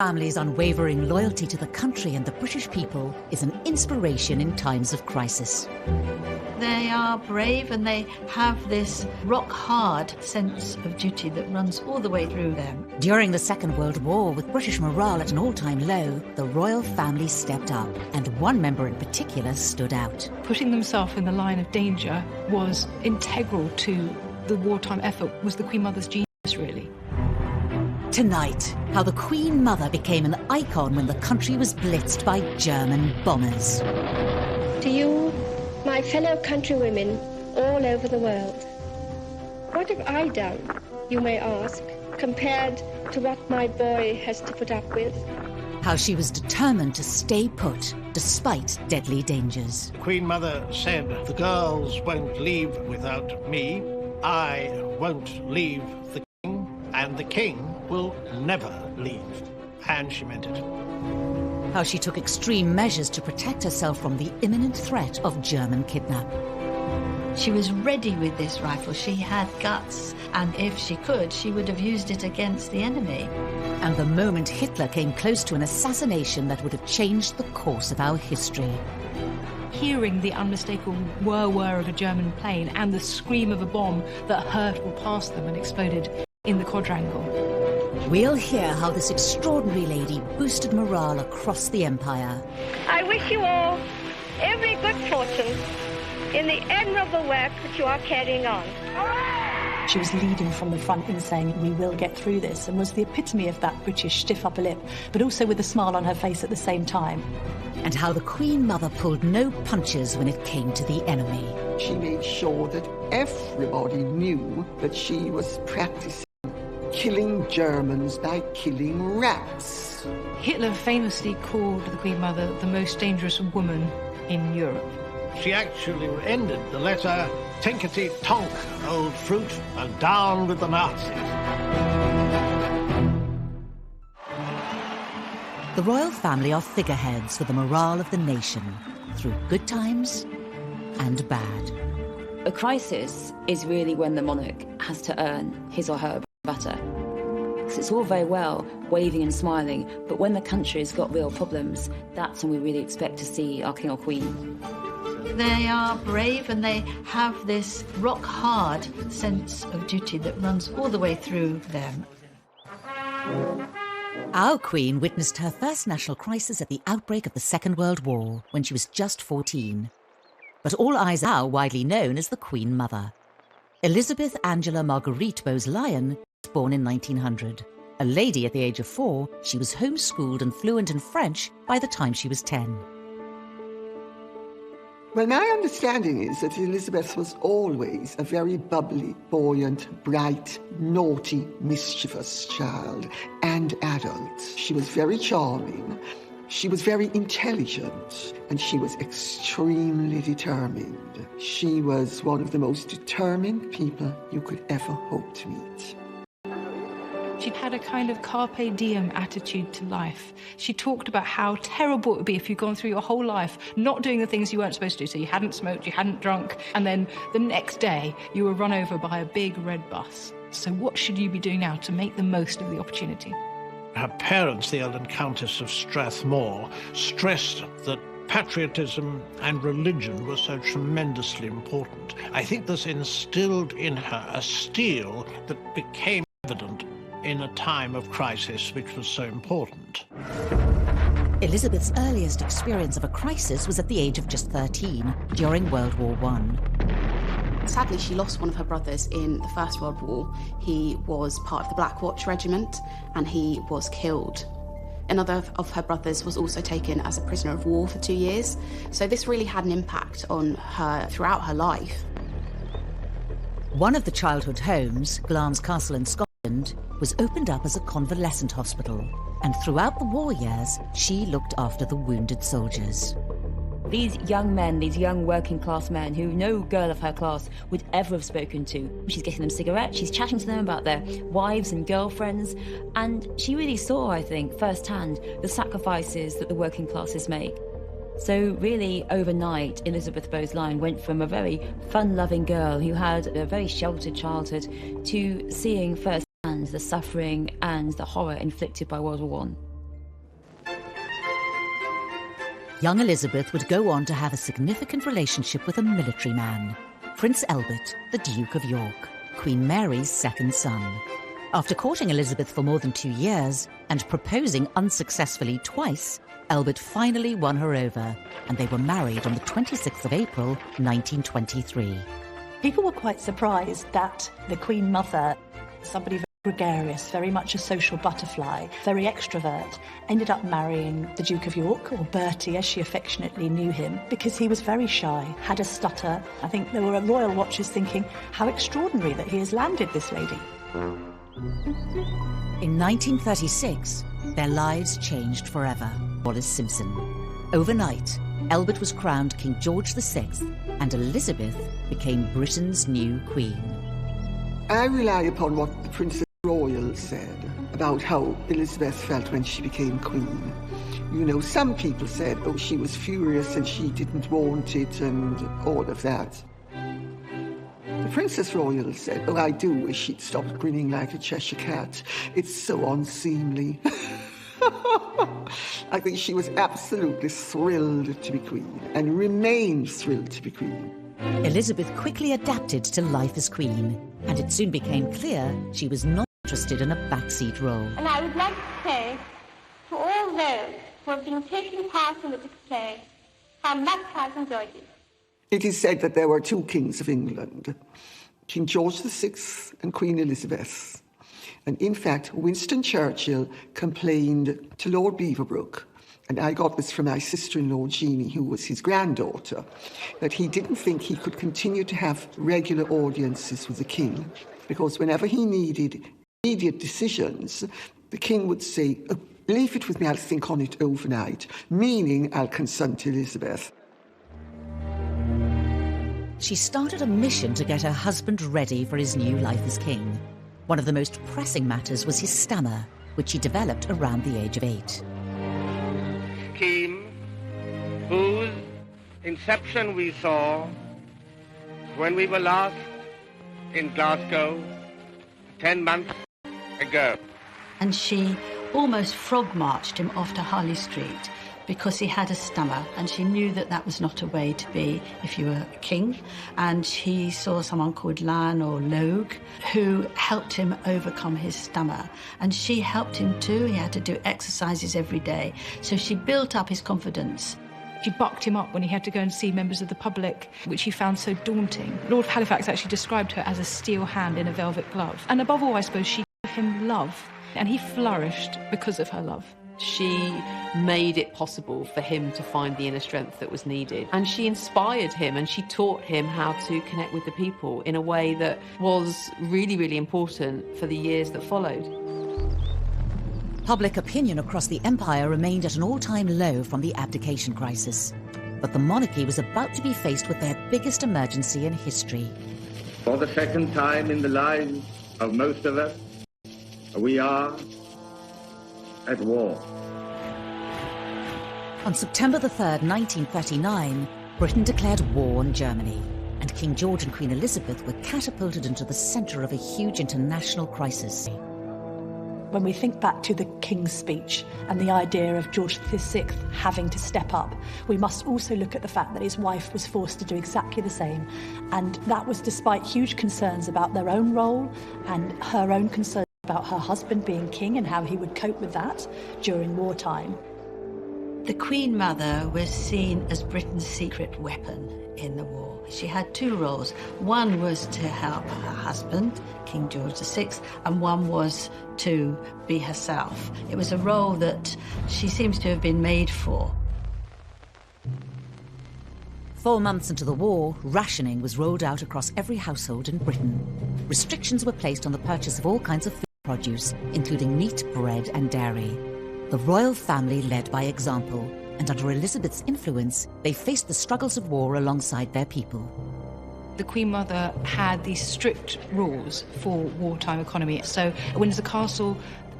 Family's unwavering loyalty to the country and the British people is an inspiration in times of crisis. They are brave and they have this rock-hard sense of duty that runs all the way through them. During the Second World War, with British morale at an all-time low, the royal family stepped up, and one member in particular stood out. Putting themselves in the line of danger was integral to the wartime effort, was the Queen Mother's genius, really. Tonight, how the Queen Mother became an icon when the country was blitzed by German bombers. To you, my fellow countrywomen all over the world, what have I done, you may ask, compared to what my boy has to put up with? How she was determined to stay put despite deadly dangers. Queen Mother said, "The girls won't leave without me. I won't leave the king, and the king will never leave." And she meant it. How she took extreme measures to protect herself from the imminent threat of German kidnap. She was ready with this rifle. She had guts, and if she could, she would have used it against the enemy. And the moment Hitler came close to an assassination that would have changed the course of our history. Hearing the unmistakable whir-whir of a German plane and the scream of a bomb that hurtled past them and exploded in the quadrangle. We'll hear how this extraordinary lady boosted morale across the empire. I wish you all every good fortune in the admirable work that you are carrying on. She was leading from the front in saying, "We will get through this," and was the epitome of that British stiff upper lip, but also with a smile on her face at the same time. And how the Queen Mother pulled no punches when it came to the enemy. She made sure that everybody knew that she was practicing killing Germans by killing rats. Hitler famously called the Queen Mother the most dangerous woman in Europe. She actually ended the letter, "Tinkety-tonk, old fruit, and down with the Nazis." The royal family are figureheads for the morale of the nation, through good times and bad. A crisis is really when the monarch has to earn his or her butter. Because it's all very well waving and smiling, but when the country's got real problems, that's when we really expect to see our king or queen. They are brave and they have this rock-hard sense of duty that runs all the way through them. Our Queen witnessed her first national crisis at the outbreak of the Second World War when she was just 14. But all eyes are widely known as the Queen Mother. Elizabeth Angela Marguerite Bowes-Lyon was born in 1900. A lady at the age of 4, she was homeschooled and fluent in French by the time she was 10. Well, my understanding is that Elizabeth was always a very bubbly, buoyant, bright, naughty, mischievous child and adult. She was very charming, she was very intelligent, and she was extremely determined. She was one of the most determined people you could ever hope to meet. She had a kind of carpe diem attitude to life. She talked about how terrible it would be if you'd gone through your whole life not doing the things you weren't supposed to do. So you hadn't smoked, you hadn't drunk, and then the next day you were run over by a big red bus. So what should you be doing now to make the most of the opportunity? Her parents, the Earl and Countess of Strathmore, stressed that patriotism and religion were so tremendously important. I think this instilled in her a steel that became evident in a time of crisis which was so important. Elizabeth's earliest experience of a crisis was at the age of just 13, during World War I. Sadly, she lost one of her brothers in the First World War. He was part of the Black Watch Regiment, and he was killed. Another of her brothers was also taken as a prisoner of war for 2 years. So this really had an impact on her throughout her life. One of the childhood homes, Glamis Castle in Scotland, was opened up as a convalescent hospital, and throughout the war years, she looked after the wounded soldiers. These young men, these young working class men who no girl of her class would ever have spoken to. She's getting them cigarettes, she's chatting to them about their wives and girlfriends, and she really saw, I think, firsthand the sacrifices that the working classes make. So really, overnight, Elizabeth Bowes-Lyon went from a very fun-loving girl who had a very sheltered childhood to seeing firsthand the suffering and the horror inflicted by World War I. Young Elizabeth would go on to have a significant relationship with a military man, Prince Albert, the Duke of York, Queen Mary's second son. After courting Elizabeth for more than 2 years and proposing unsuccessfully twice, Albert finally won her over, and they were married on the 26th of April, 1923. People were quite surprised that the Queen Mother, somebody very gregarious, very much a social butterfly, very extrovert, ended up marrying the Duke of York, or Bertie as she affectionately knew him, because he was very shy, had a stutter. I think there were royal watchers thinking, how extraordinary that he has landed this lady. In 1936, their lives changed forever. Wallace Simpson. Overnight, Albert was crowned King George VI, and Elizabeth became Britain's new queen. I rely upon what the Princess Royal said about how Elizabeth felt when she became queen. You know, some people said, oh, she was furious and she didn't want it and all of that. The Princess Royal said, oh, I do wish she'd stopped grinning like a Cheshire cat. It's so unseemly. I think she was absolutely thrilled to be queen and remained thrilled to be queen. Elizabeth quickly adapted to life as queen, and it soon became clear she was not interested in a backseat role. And I would like to say to all those who have been taking part in the display how much I've enjoyed it. It is said that there were two kings of England, King George VI and Queen Elizabeth. And in fact, Winston Churchill complained to Lord Beaverbrook, and I got this from my sister-in-law, Jeannie, who was his granddaughter, that he didn't think he could continue to have regular audiences with the king, because whenever he needed immediate decisions, the king would say, oh, leave it with me, I'll think on it overnight, meaning I'll consult Elizabeth. She started a mission to get her husband ready for his new life as king. One of the most pressing matters was his stammer, which he developed around the age of 8. Scheme whose inception we saw when we were last in Glasgow 10 months ago. And she almost frog-marched him off to Harley Street because he had a stammer, and she knew that that was not a way to be if you were a king. And he saw someone called Lan or Logue who helped him overcome his stammer. And she helped him too. He had to do exercises every day. So she built up his confidence. She bucked him up when he had to go and see members of the public, which he found so daunting. Lord Halifax actually described her as a steel hand in a velvet glove. And above all, I suppose, she gave him love. And he flourished because of her love. She made it possible for him to find the inner strength that was needed. And she inspired him, and she taught him how to connect with the people in a way that was really, really important for the years that followed. Public opinion across the empire remained at an all-time low from the abdication crisis. But the monarchy was about to be faced with their biggest emergency in history. For the second time in the lives of most of us, we are at war. On September the 3rd, 1939, Britain declared war on Germany, and King George and Queen Elizabeth were catapulted into the centre of a huge international crisis. When we think back to the King's speech and the idea of George VI having to step up, we must also look at the fact that his wife was forced to do exactly the same. And that was despite huge concerns about their own role and her own concerns about her husband being king and how he would cope with that during wartime. The Queen Mother was seen as Britain's secret weapon in the war. She had two roles. One was to help her husband, King George VI, and one was to be herself. It was a role that she seems to have been made for. 4 months into the war, rationing was rolled out across every household in Britain. Restrictions were placed on the purchase of all kinds of food produce, including meat, bread and dairy. The royal family led by example, and under Elizabeth's influence, they faced the struggles of war alongside their people. The Queen Mother had these strict rules for wartime economy. So at Windsor Castle,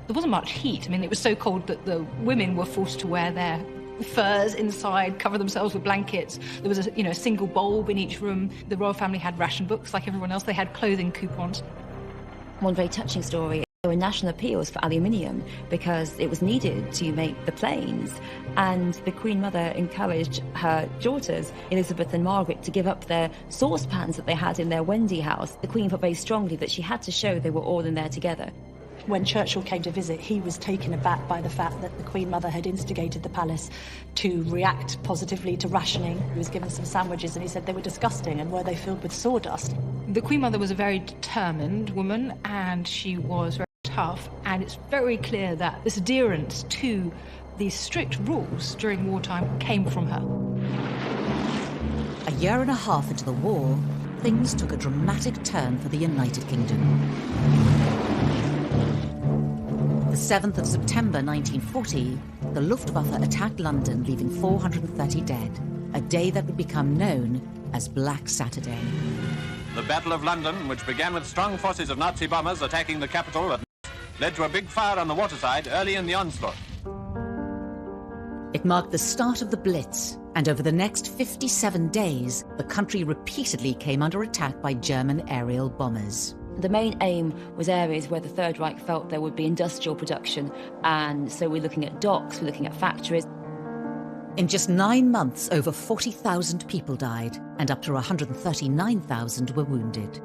there wasn't much heat. I mean, it was so cold that the women were forced to wear their furs inside, cover themselves with blankets. There was a single bulb in each room. The royal family had ration books like everyone else. They had clothing coupons. One very touching story. There were national appeals for aluminium because it was needed to make the planes, and the Queen Mother encouraged her daughters, Elizabeth and Margaret, to give up their saucepans that they had in their Wendy house. The Queen felt very strongly that she had to show they were all in there together. When Churchill came to visit, he was taken aback by the fact that the Queen Mother had instigated the palace to react positively to rationing. He was given some sandwiches and he said they were disgusting, and were they filled with sawdust? The Queen Mother was a very determined woman, and she was very tough, and it's very clear that this adherence to these strict rules during wartime came from her. A year and a half into the war, things took a dramatic turn for the United Kingdom. The 7th of September 1940, the Luftwaffe attacked London, leaving 430 dead, a day that would become known as Black Saturday. The Battle of London, which began with strong forces of Nazi bombers attacking the capital at night, led to a big fire on the waterside early in the onslaught. It marked the start of the Blitz, and over the next 57 days, the country repeatedly came under attack by German aerial bombers. The main aim was areas where the Third Reich felt there would be industrial production, and so we're looking at docks, we're looking at factories. In just 9 months, over 40,000 people died, and up to 139,000 were wounded.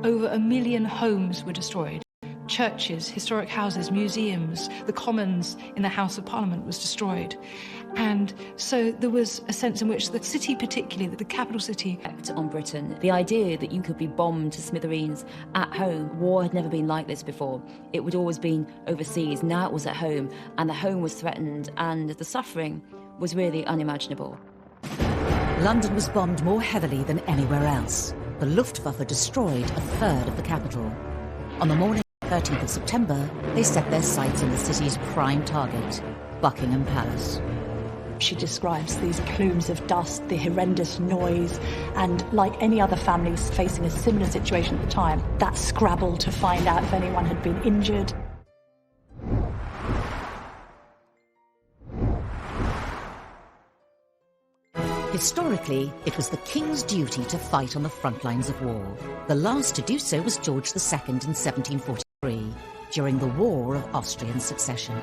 Over 1 million homes were destroyed. Churches, historic houses, museums, the Commons in the House of Parliament was destroyed. And so there was a sense in which the city, particularly the capital city, on Britain. The idea that you could be bombed to smithereens at home, war had never been like this before. It would always been overseas. Now it was at home, and the home was threatened, and the suffering was really unimaginable. London was bombed more heavily than anywhere else. The Luftwaffe destroyed a third of the capital. On the morning of the 13th of September, they set their sights on the city's prime target, Buckingham Palace. She describes these plumes of dust, the horrendous noise, and like any other families facing a similar situation at the time, that scrabble to find out if anyone had been injured. Historically, it was the king's duty to fight on the front lines of war. The last to do so was George II in 1743, during the War of Austrian Succession.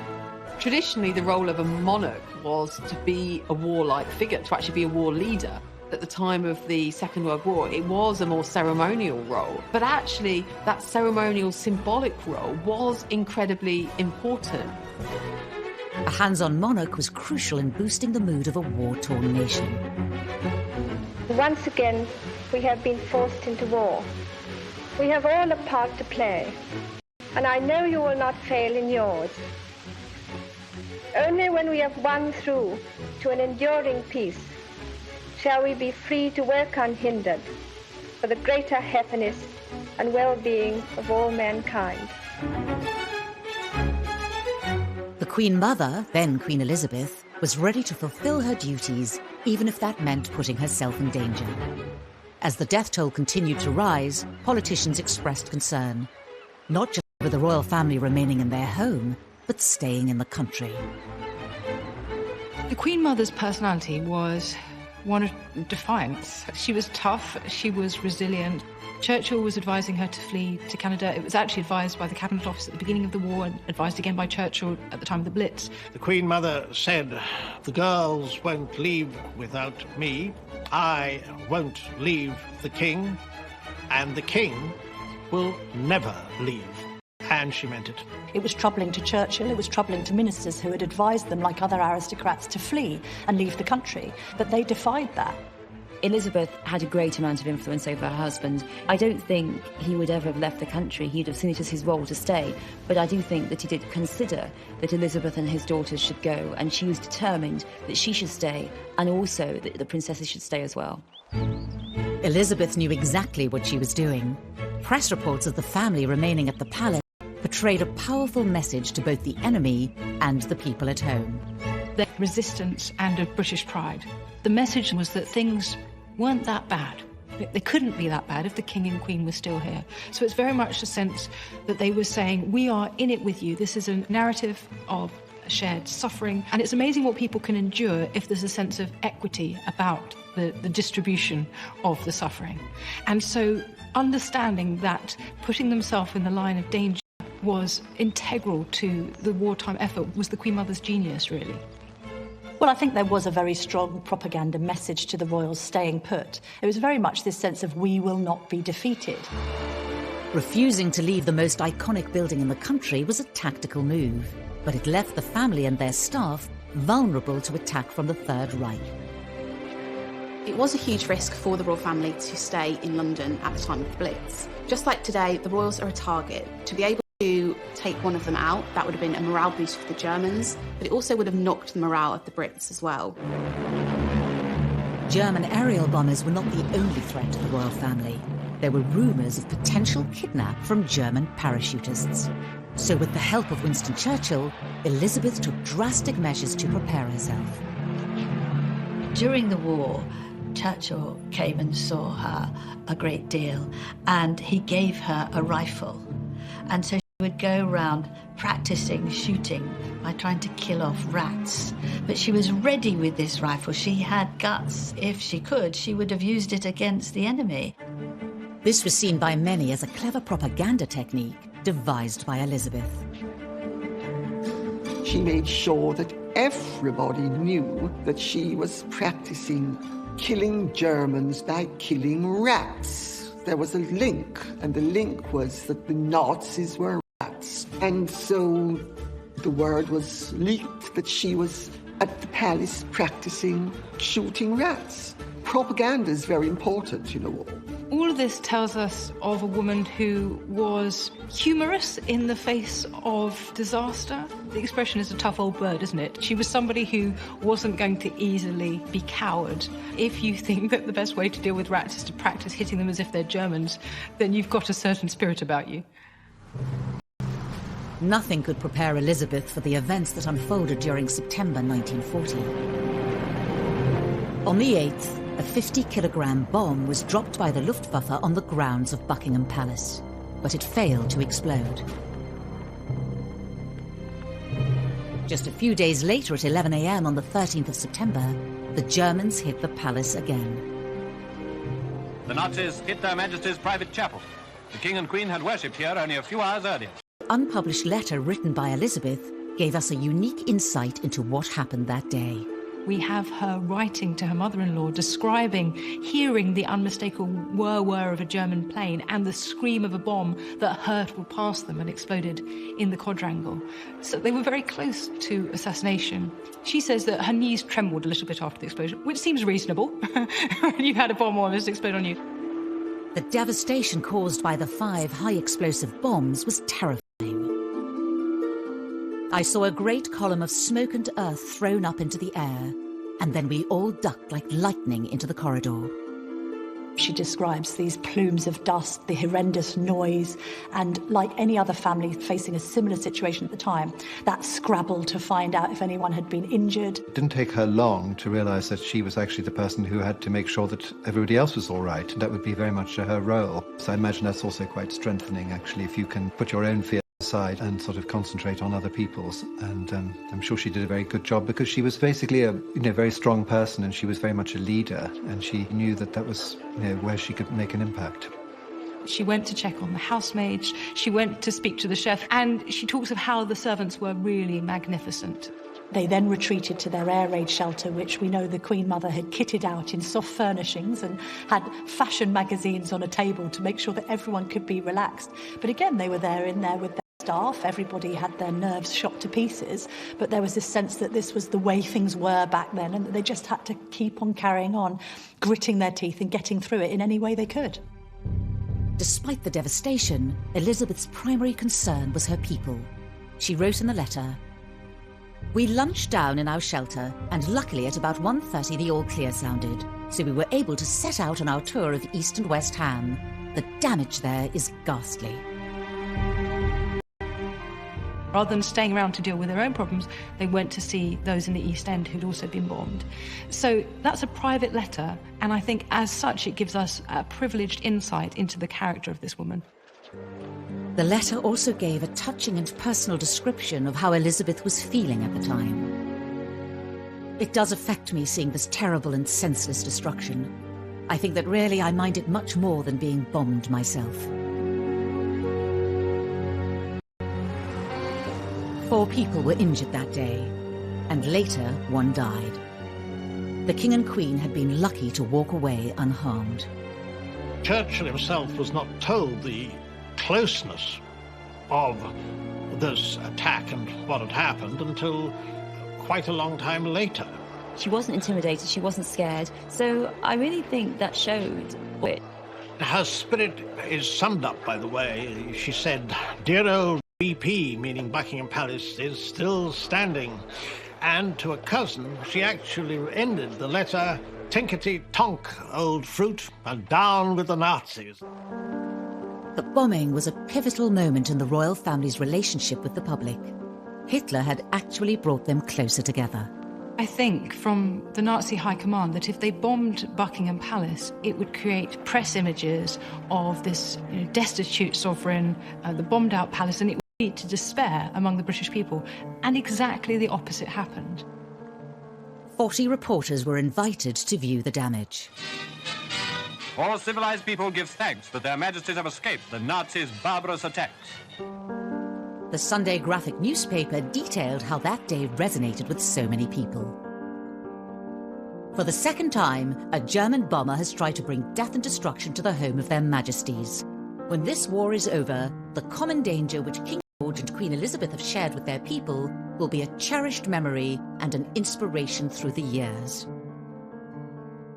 Traditionally, the role of a monarch was to be a warlike figure, to actually be a war leader. At the time of the Second World War, it was a more ceremonial role. But actually, that ceremonial, symbolic role was incredibly important. A hands-on monarch was crucial in boosting the mood of a war-torn nation. Once again, we have been forced into war. We have all a part to play, and I know you will not fail in yours. Only when we have won through to an enduring peace shall we be free to work unhindered for the greater happiness and well-being of all mankind. The Queen Mother, then Queen Elizabeth, was ready to fulfill her duties, even if that meant putting herself in danger. As the death toll continued to rise, politicians expressed concern, not just over the royal family remaining in their home, but staying in the country. The Queen Mother's personality was one of defiance. She was tough, she was resilient. Churchill was advising her to flee to Canada. It was actually advised by the Cabinet Office at the beginning of the war and advised again by Churchill at the time of the Blitz. The Queen Mother said, "The girls won't leave without me. I won't leave the King, and the King will never leave." And she meant it. It was troubling to Churchill, it was troubling to ministers who had advised them, like other aristocrats, to flee and leave the country. But they defied that. Elizabeth had a great amount of influence over her husband. I don't think he would ever have left the country. He'd have seen it as his role to stay. But I do think that he did consider that Elizabeth and his daughters should go, and she was determined that she should stay, and also that the princesses should stay as well. Elizabeth knew exactly what she was doing. Press reports of the family remaining at the palace portrayed a powerful message to both the enemy and the people at home. Their resistance and of British pride. The message was that things weren't that bad. They couldn't be that bad if the King and Queen were still here. So it's very much a sense that they were saying, we are in it with you. This is a narrative of shared suffering. And it's amazing what people can endure if there's a sense of equity about the distribution of the suffering. And so understanding that, putting themselves in the line of danger was integral to the wartime effort was the Queen Mother's genius, really. Well, I think there was a very strong propaganda message to the royals staying put. It was very much this sense of we will not be defeated. Refusing to leave the most iconic building in the country was a tactical move, but it left the family and their staff vulnerable to attack from the Third Reich. It was a huge risk for the royal family to stay in London at the time of the Blitz. Just like today, the royals are a target. To be able to take one of them out, that would have been a morale boost for the Germans, but it also would have knocked the morale of the Brits as well. German aerial bombers were not the only threat to the royal family. There were rumours of potential kidnap from German parachutists. So with the help of Winston Churchill, Elizabeth took drastic measures to prepare herself. During the war, Churchill came and saw her a great deal, and he gave her a rifle. And so she would go around practicing shooting by trying to kill off rats. But she was ready with this rifle. She had guts. If she could, she would have used it against the enemy. This was seen by many as a clever propaganda technique devised by Elizabeth. She made sure that everybody knew that she was practicing killing Germans by killing rats. There was a link, and the link was that the Nazis were rats. And so the word was leaked that she was at the palace practicing shooting rats. Propaganda is very important in a war. All of this tells us of a woman who was humorous in the face of disaster. The expression is a tough old bird, isn't it? She was somebody who wasn't going to easily be cowed. If you think that the best way to deal with rats is to practice hitting them as if they're Germans, then you've got a certain spirit about you. Nothing could prepare Elizabeth for the events that unfolded during September 1940. On the 8th, a 50-kilogram bomb was dropped by the Luftwaffe on the grounds of Buckingham Palace, but it failed to explode. Just a few days later, at 11 a.m. on the 13th of September, the Germans hit the palace again. The Nazis hit Their Majesty's private chapel. The King and Queen had worshipped here only a few hours earlier. An unpublished letter written by Elizabeth gave us a unique insight into what happened that day. We have her writing to her mother-in-law, describing, hearing the unmistakable whir-whir of a German plane and the scream of a bomb that hurtled past them and exploded in the quadrangle. So they were very close to assassination. She says that her knees trembled a little bit after the explosion, which seems reasonable when you've had a bomb almost explode on you. The devastation caused by the 5 high-explosive bombs was terrifying. I saw a great column of smoke and earth thrown up into the air, and then we all ducked like lightning into the corridor. She describes these plumes of dust, the horrendous noise, and like any other family facing a similar situation at the time, that scrabble to find out if anyone had been injured. It didn't take her long to realise that she was actually the person who had to make sure that everybody else was all right, and that would be very much her role. So I imagine that's also quite strengthening, actually, if you can put your own fear aside and sort of concentrate on other people's. And I'm sure she did a very good job, because she was basically a very strong person, and she was very much a leader, and she knew that that was where she could make an impact. She went to check on the housemaids, she went to speak to the chef, and she talks of how the servants were really magnificent. They then retreated to their air raid shelter, which we know the Queen Mother had kitted out in soft furnishings and had fashion magazines on a table to make sure that everyone could be relaxed. But again, they were in there with their staff. Everybody had their nerves shot to pieces, but there was this sense that this was the way things were back then, and that they just had to keep on carrying on, gritting their teeth and getting through it in any way they could. Despite the devastation, Elizabeth's primary concern was her people. She wrote in the letter, "We lunched down in our shelter, and luckily at about 1:30 the all clear sounded, so we were able to set out on our tour of East and West Ham. The damage there is ghastly." Rather than staying around to deal with their own problems, they went to see those in the East End who'd also been bombed. So that's a private letter, and I think as such it gives us a privileged insight into the character of this woman. The letter also gave a touching and personal description of how Elizabeth was feeling at the time. It does affect me seeing this terrible and senseless destruction. I think that really I mind it much more than being bombed myself. 4 people were injured that day, and later 1 died. The King and Queen had been lucky to walk away unharmed. Churchill himself was not told the closeness of this attack and what had happened until quite a long time later. She wasn't intimidated, she wasn't scared, so I really think that showed it. Her spirit is summed up by the way she said, "Dear old BP," meaning Buckingham Palace, "is still standing." And to a cousin, she actually ended the letter, "Tinkety tonk, old fruit, and down with the Nazis." The bombing was a pivotal moment in the royal family's relationship with the public. Hitler had actually brought them closer together. I think from the Nazi high command that if they bombed Buckingham Palace, it would create press images of this destitute sovereign, the bombed out palace, and it would lead to despair among the British people. And exactly the opposite happened. 40 reporters were invited to view the damage. All civilized people give thanks that their majesties have escaped the Nazis' barbarous attacks. The Sunday graphic newspaper detailed how that day resonated with so many people. For the second time, a German bomber has tried to bring death and destruction to the home of their majesties. When this war is over, the common danger which King George and Queen Elizabeth have shared with their people will be a cherished memory and an inspiration through the years.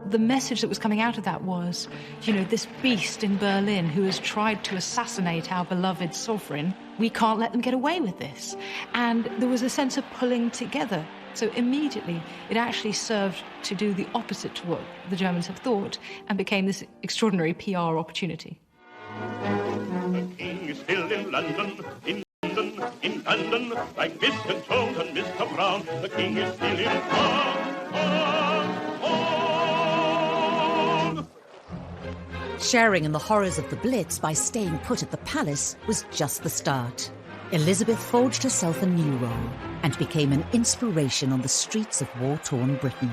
The message that was coming out of that was, this beast in Berlin who has tried to assassinate our beloved sovereign, we can't let them get away with this. And there was a sense of pulling together. So immediately, it actually served to do the opposite to what the Germans have thought and became this extraordinary PR opportunity. The king is still in London, in London, like Mr. Jones and Mr. Brown. The king is still in Sharing in the horrors of the Blitz by staying put at the palace was just the start. Elizabeth forged herself a new role and became an inspiration on the streets of war-torn Britain.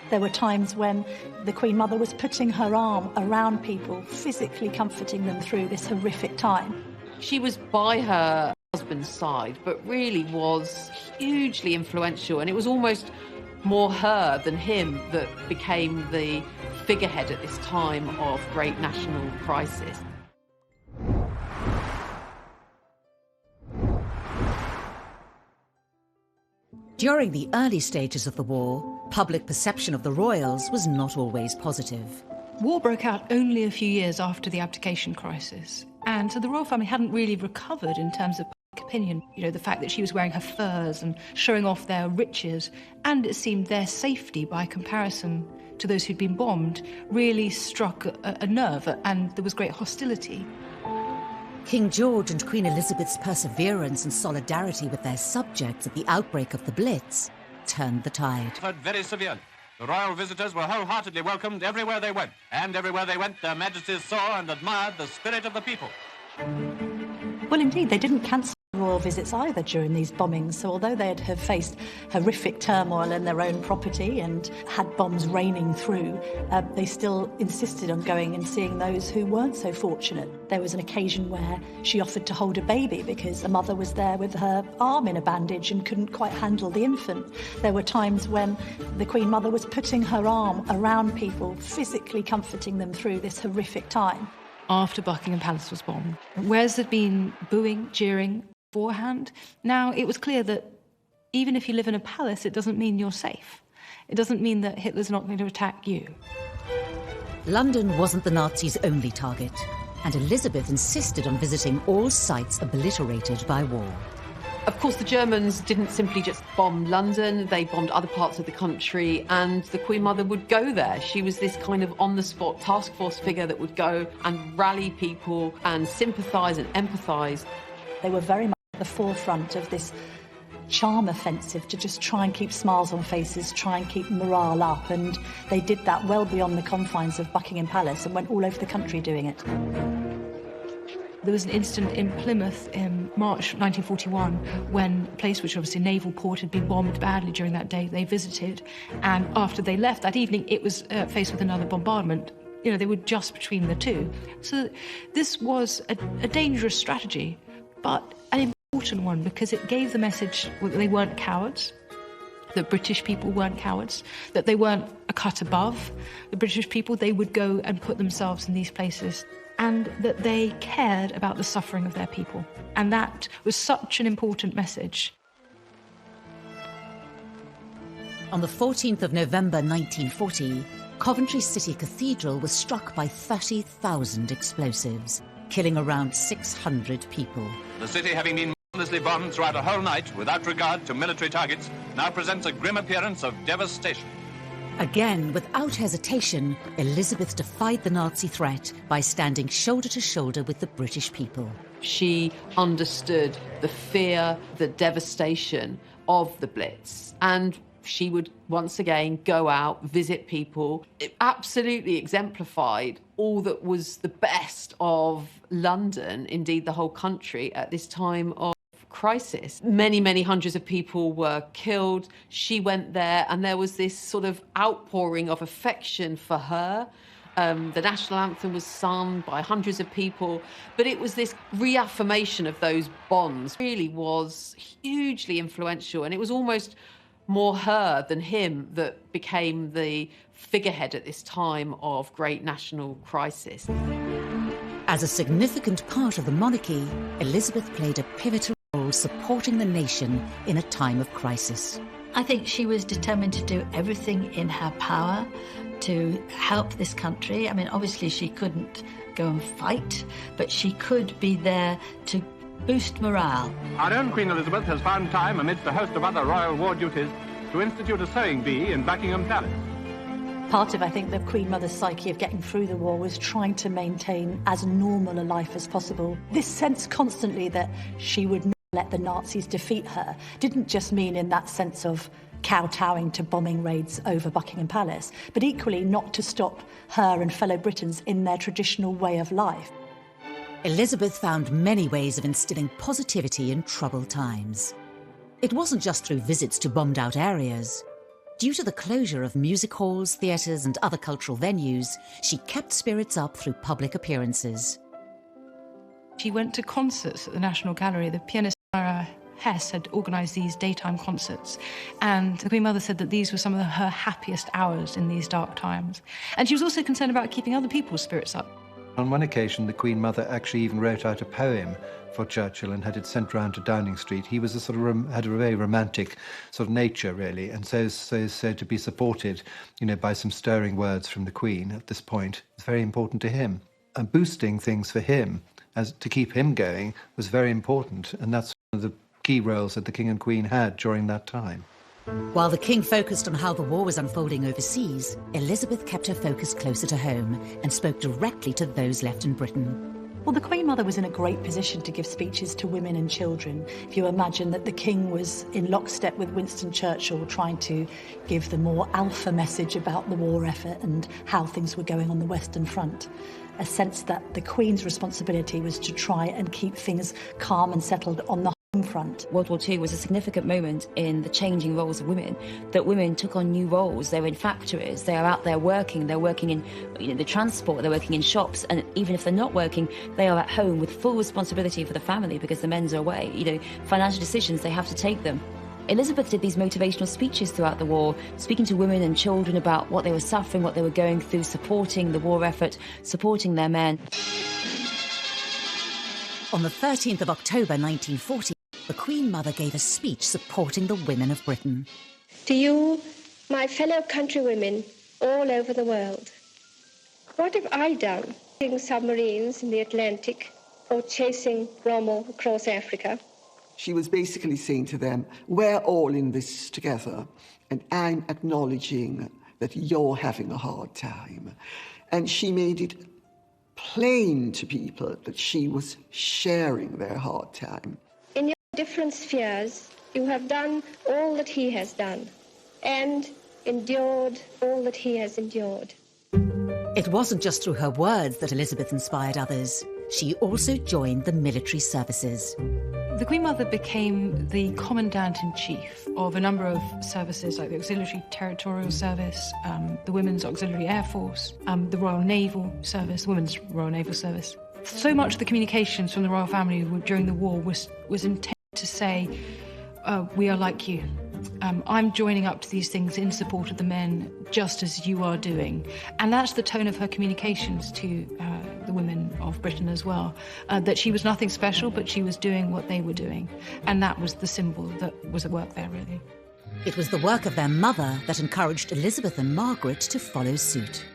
There were times when the Queen Mother was putting her arm around people, physically comforting them through this horrific time. She was by her husband's side, but really was hugely influential, and it was almost more her than him that became the figurehead at this time of great national crisis. During the early stages of the war, public perception of the royals was not always positive. War broke out only a few years after the abdication crisis, and so the royal family hadn't really recovered in terms of public opinion. The fact that she was wearing her furs and showing off their riches, and it seemed their safety by comparison to those who'd been bombed, really struck a nerve, and there was great hostility. King George and Queen Elizabeth's perseverance and solidarity with their subjects at the outbreak of the Blitz turned the tide. Very severely. The royal visitors were wholeheartedly welcomed everywhere they went, and everywhere they went, their majesties saw and admired the spirit of the people. Well, indeed, they didn't cancel royal visits either during these bombings, so although they'd have faced horrific turmoil in their own property and had bombs raining through, they still insisted on going and seeing those who weren't so fortunate. There was an occasion where she offered to hold a baby because the mother was there with her arm in a bandage and couldn't quite handle the infant. There were times when the Queen Mother was putting her arm around people, physically comforting them through this horrific time. After Buckingham Palace was bombed, whereas there'd been booing, jeering beforehand, now it was clear that even if you live in a palace, it doesn't mean you're safe. It doesn't mean that Hitler's not going to attack you. London wasn't the Nazis' only target, and Elizabeth insisted on visiting all sites obliterated by war. Of course, the Germans didn't simply just bomb London, they bombed other parts of the country, and the Queen Mother would go there. She was this kind of on-the-spot task force figure that would go and rally people and sympathise and empathise. They were very much at the forefront of this charm offensive to just try and keep smiles on faces, try and keep morale up, and they did that well beyond the confines of Buckingham Palace and went all over the country doing it. There was an incident in Plymouth in March 1941 when a place which obviously a naval port had been bombed badly during that day. They visited, and after they left that evening, it was faced with another bombardment. They were just between the two. So this was a dangerous strategy, but an important one because it gave the message that they weren't cowards, that British people weren't cowards, that they weren't a cut above the British people. They would go and put themselves in these places, and that they cared about the suffering of their people. And that was such an important message. On the 14th of November 1940, Coventry City Cathedral was struck by 30,000 explosives, killing around 600 people. The city, having been mercilessly bombed throughout a whole night without regard to military targets, now presents a grim appearance of devastation. Again, without hesitation, Elizabeth defied the Nazi threat by standing shoulder to shoulder with the British people. She understood the fear, the devastation of the Blitz, and she would once again go out, visit people. It absolutely exemplified all that was the best of London, indeed the whole country, at this time of crisis. Many, many hundreds of people were killed. She went there, and there was this sort of outpouring of affection for her. The national anthem was sung by hundreds of people, but it was this reaffirmation of those bonds. It really was hugely influential, and it was almost more her than him that became the figurehead at this time of great national crisis. As a significant part of the monarchy, Elizabeth played a pivotal role supporting the nation in a time of crisis. I think she was determined to do everything in her power to help this country. I mean, obviously she couldn't go and fight, but she could be there to boost morale. Our own Queen Elizabeth has found time, amidst a host of other royal war duties, to institute a sewing bee in Buckingham Palace. Part of, I think, the Queen Mother's psyche of getting through the war was trying to maintain as normal a life as possible. This sense constantly that she would not let the Nazis defeat her didn't just mean in that sense of kowtowing to bombing raids over Buckingham Palace, but equally not to stop her and fellow Britons in their traditional way of life. Elizabeth found many ways of instilling positivity in troubled times. It wasn't just through visits to bombed-out areas. Due to the closure of music halls, theatres and other cultural venues, she kept spirits up through public appearances. She went to concerts at the National Gallery. The pianist Mara Hess had organised these daytime concerts, and the Queen Mother said that these were some of her happiest hours in these dark times. And she was also concerned about keeping other people's spirits up. On one occasion, the Queen Mother actually even wrote out a poem for Churchill and had it sent round to Downing Street. He was had a very romantic sort of nature, really, and so to be supported, by some stirring words from the Queen at this point was very important to him. And boosting things for him, as to keep him going, was very important, and that's one of the key roles that the King and Queen had during that time. While the King focused on how the war was unfolding overseas, Elizabeth kept her focus closer to home and spoke directly to those left in Britain. Well, the Queen Mother was in a great position to give speeches to women and children. If you imagine that the King was in lockstep with Winston Churchill trying to give the more alpha message about the war effort and how things were going on the Western Front, a sense that the Queen's responsibility was to try and keep things calm and settled on the front. World War II was a significant moment in the changing roles of women, that women took on new roles. They're in factories, they are out there working, they're working in the transport, they're working in shops, and even if they're not working, they are at home with full responsibility for the family because the men's are away. Financial decisions, they have to take them. Elizabeth did these motivational speeches throughout the war, speaking to women and children about what they were suffering, what they were going through, supporting the war effort, supporting their men. On the 13th of October 1940, the Queen Mother gave a speech supporting the women of Britain. To you, my fellow countrywomen all over the world, what have I done? Chasing submarines in the Atlantic or chasing Rommel across Africa? She was basically saying to them, we're all in this together, and I'm acknowledging that you're having a hard time. And she made it plain to people that she was sharing their hard time. In your different spheres, you have done all that he has done and endured all that he has endured. It wasn't just through her words that Elizabeth inspired others. She also joined the military services. The Queen Mother became the Commandant-in-Chief of a number of services like the Auxiliary Territorial Service, the Women's Auxiliary Air Force, the Royal Naval Service, the Women's Royal Naval Service. So much of the communications from the royal family during the war was intended to say, we are like you. I'm joining up to these things in support of the men, just as you are doing. And that's the tone of her communications to the women of Britain as well, that she was nothing special, but she was doing what they were doing. And that was the symbol that was at work there, really. It was the work of their mother that encouraged Elizabeth and Margaret to follow suit.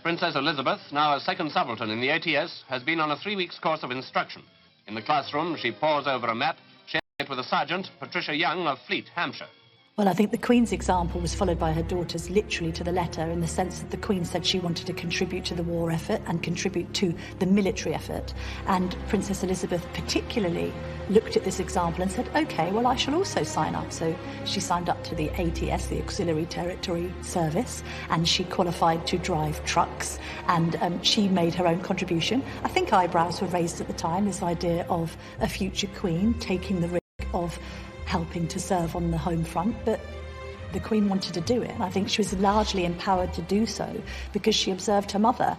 Princess Elizabeth, now a second subaltern in the ATS, has been on a 3-week course of instruction. In the classroom, she pores over a map, sharing it with a sergeant, Patricia Young of Fleet, Hampshire. Well, I think the Queen's example was followed by her daughters literally to the letter, in the sense that the Queen said she wanted to contribute to the war effort and contribute to the military effort. And Princess Elizabeth particularly looked at this example and said, OK, well, I shall also sign up. So she signed up to the ATS, the Auxiliary Territory Service, and she qualified to drive trucks, and she made her own contribution. I think eyebrows were raised at the time, this idea of a future Queen taking the risk of helping to serve on the home front, but the Queen wanted to do it, and I think she was largely empowered to do so because she observed her mother.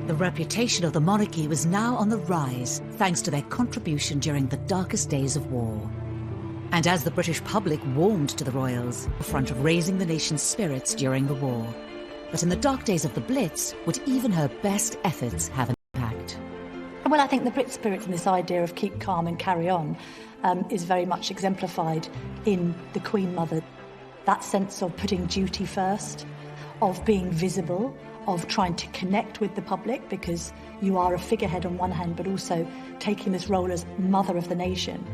The reputation of the monarchy was now on the rise, thanks to their contribution during the darkest days of war. And as the British public warmed to the royals, the front of raising the nation's spirits during the war. But in the dark days of the Blitz, would even her best efforts have an impact? Well, I think the Brit spirit and this idea of keep calm and carry on is very much exemplified in the Queen Mother. That sense of putting duty first, of being visible, of trying to connect with the public, because you are a figurehead on one hand, but also taking this role as mother of the nation.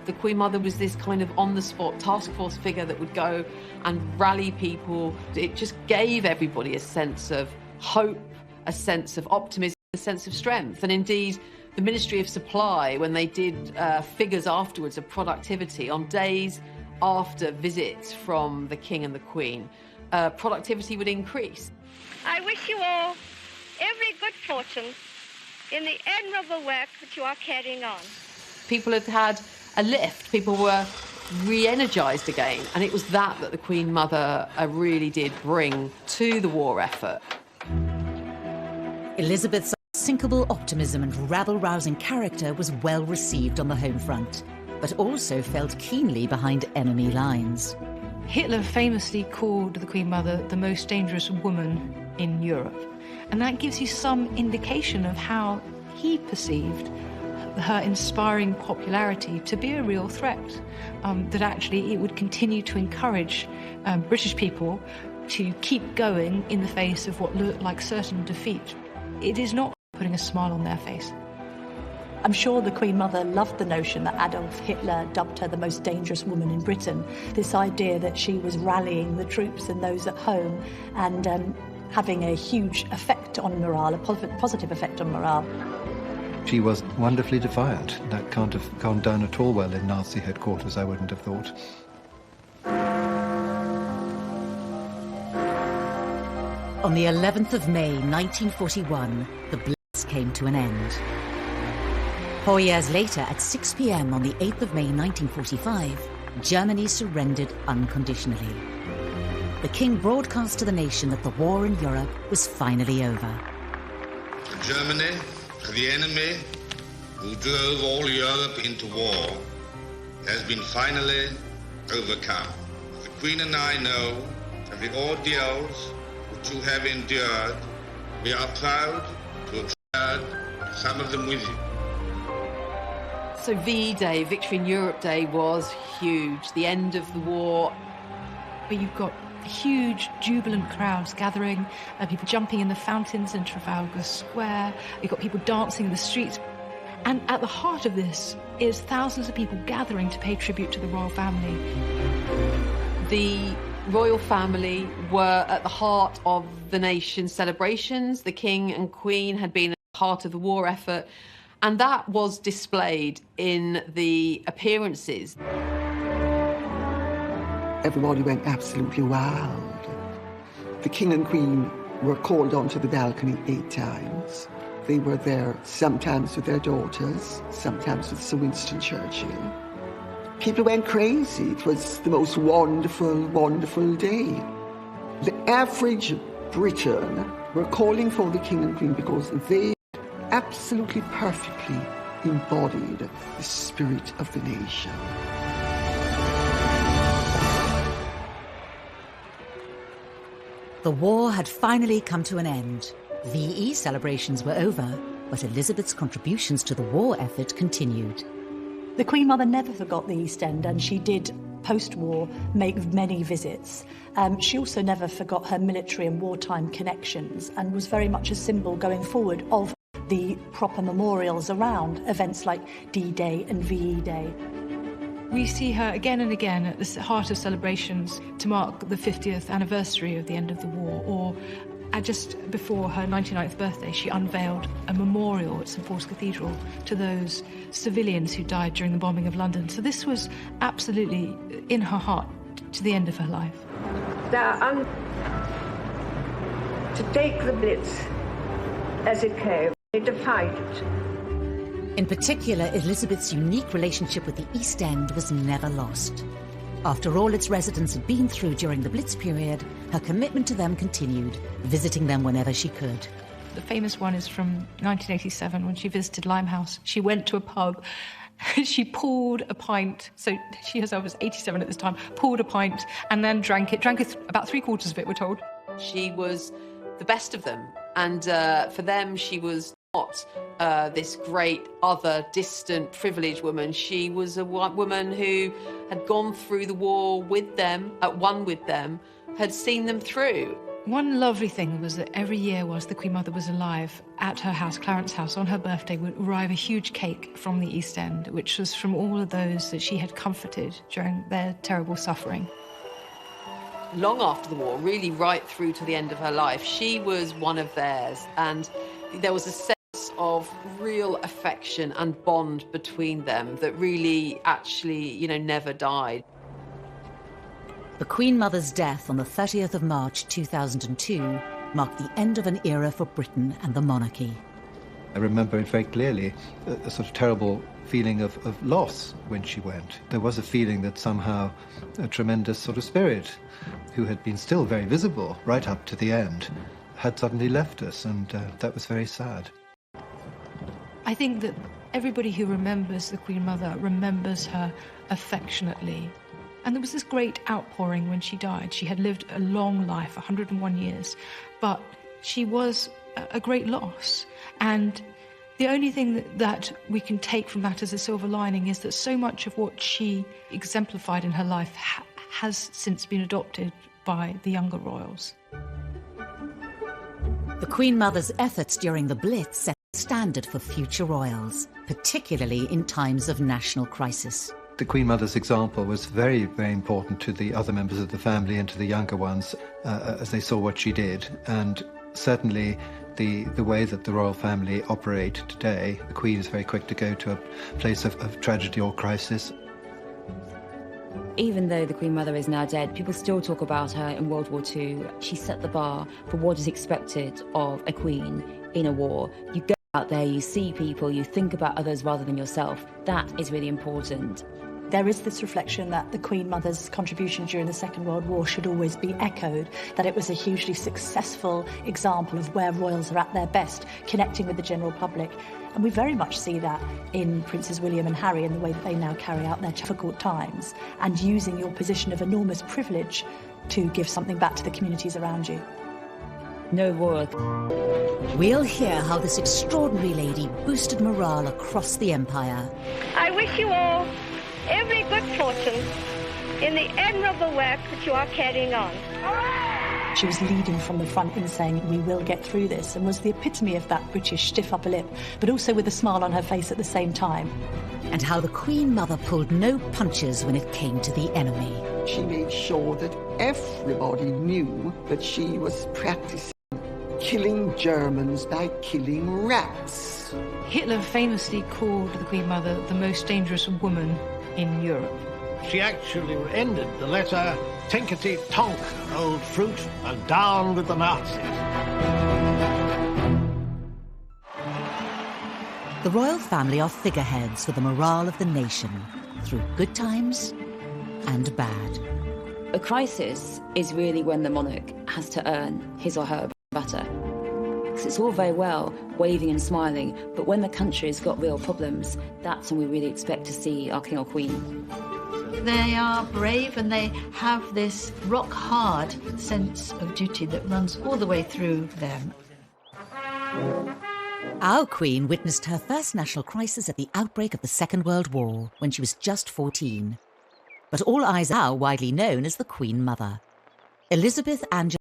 The Queen Mother was this kind of on-the-spot task force figure that would go and rally people. It just gave everybody a sense of hope, a sense of optimism, a sense of strength. And indeed, the Ministry of Supply, when they did figures afterwards of productivity on days after visits from the King and the Queen, productivity would increase. I wish you all every good fortune in the admirable work that you are carrying on. People had had a lift. People were re-energised again. And it was that the Queen Mother really did bring to the war effort. Elizabeth's unsinkable optimism and rabble-rousing character was well received on the home front, but also felt keenly behind enemy lines. Hitler famously called the Queen Mother the most dangerous woman in Europe. And that gives you some indication of how he perceived her inspiring popularity to be a real threat, that actually it would continue to encourage British people to keep going in the face of what looked like certain defeat. It is not putting a smile on their face. I'm sure the Queen Mother loved the notion that Adolf Hitler dubbed her the most dangerous woman in Britain, this idea that she was rallying the troops and those at home and having a huge effect on morale, a positive effect on morale. She was wonderfully defiant. That can't have gone down at all well in Nazi headquarters, I wouldn't have thought. On the 11th of May 1941, the Blitz came to an end. 4 years later, at 6 p.m. on the 8th of May 1945, Germany surrendered unconditionally. The King broadcast to the nation that the war in Europe was finally over. Germany, the enemy who drove all Europe into war, has been finally overcome. The Queen and I know that the ordeals which you have endured, we are proud to have shared some of them with you. So V-Day, Victory in Europe Day, was huge. The end of the war. But you've got huge, jubilant crowds gathering, people jumping in the fountains in Trafalgar Square. You've got people dancing in the streets. And at the heart of this is thousands of people gathering to pay tribute to the royal family. The royal family were at the heart of the nation's celebrations. The King and Queen had been at the heart of the war effort. And that was displayed in the appearances. Everybody went absolutely wild. The King and Queen were called onto the balcony 8 times. They were there sometimes with their daughters, sometimes with Sir Winston Churchill. People went crazy. It was the most wonderful, wonderful day. The average Briton were calling for the King and Queen because they absolutely perfectly embodied the spirit of the nation. The war had finally come to an end. VE celebrations were over, but Elizabeth's contributions to the war effort continued. The Queen Mother never forgot the East End, and she did, post-war, make many visits. She also never forgot her military and wartime connections, and was very much a symbol going forward of the proper memorials around events like D-Day and VE Day. We see her again and again at the heart of celebrations to mark the 50th anniversary of the end of the war, or just before her 99th birthday, she unveiled a memorial at St Paul's Cathedral to those civilians who died during the bombing of London. So this was absolutely in her heart to the end of her life. To take the Blitz as it came, they defied it. In particular, Elizabeth's unique relationship with the East End was never lost. After all its residents had been through during the Blitz period, her commitment to them continued, visiting them whenever she could. The famous one is from 1987 when she visited Limehouse. She went to a pub, she poured a pint, so she herself was 87 at this time, poured a pint and then drank it about 3/4 of it, we're told. She was the best of them, and for them she was not this great other distant privileged woman. She was a woman who had gone through the war with them, at one with them, had seen them through. One lovely thing was that every year whilst the Queen Mother was alive, at her house, Clarence House, on her birthday would arrive a huge cake from the East End, which was from all of those that she had comforted during their terrible suffering. Long after the war, really right through to the end of her life, she was one of theirs, and there was a sense of real affection and bond between them that really actually, never died. The Queen Mother's death on the 30th of March 2002 marked the end of an era for Britain and the monarchy. I remember it very clearly, a sort of terrible feeling of loss when she went. There was a feeling that somehow a tremendous sort of spirit, who had been still very visible right up to the end, had suddenly left us, and that was very sad. I think that everybody who remembers the Queen Mother remembers her affectionately. And there was this great outpouring when she died. She had lived a long life, 101 years, but she was a great loss. And the only thing that we can take from that as a silver lining is that so much of what she exemplified in her life has since been adopted by the younger royals. The Queen Mother's efforts during the Blitz set the standard for future royals, particularly in times of national crisis. The Queen Mother's example was very, very important to the other members of the family and to the younger ones as they saw what she did. And certainly the way that the royal family operate today, the Queen is very quick to go to a place of tragedy or crisis. Even though the Queen Mother is now dead, people still talk about her in World War II. She set the bar for what is expected of a queen in a war. You go out there, you see people, you think about others rather than yourself. That is really important. There is this reflection that the Queen Mother's contribution during the Second World War should always be echoed, that it was a hugely successful example of where royals are at their best, connecting with the general public. And we very much see that in Princes William and Harry in the way that they now carry out their difficult times, and using your position of enormous privilege to give something back to the communities around you. No royal. We'll hear how this extraordinary lady boosted morale across the empire. I wish you all every good fortune in the admirable work that you are carrying on. She was leading from the front in saying, we will get through this, and was the epitome of that British stiff upper lip, but also with a smile on her face at the same time. And how the Queen Mother pulled no punches when it came to the enemy. She made sure that everybody knew that she was practicing killing Germans by killing rats. Hitler famously called the Queen Mother the most dangerous woman in Europe. She actually ended the letter, tinkety tonk, old fruit, and down with the Nazis. The royal family are figureheads for the morale of the nation, through good times and bad. A crisis is really when the monarch has to earn his or her butter. Because it's all very well waving and smiling, but when the country's got real problems, that's when we really expect to see our king or queen. They are brave and they have this rock-hard sense of duty that runs all the way through them. Our Queen witnessed her first national crisis at the outbreak of the Second World War when she was just 14. But all eyes are now widely known as the Queen Mother. Elizabeth Angela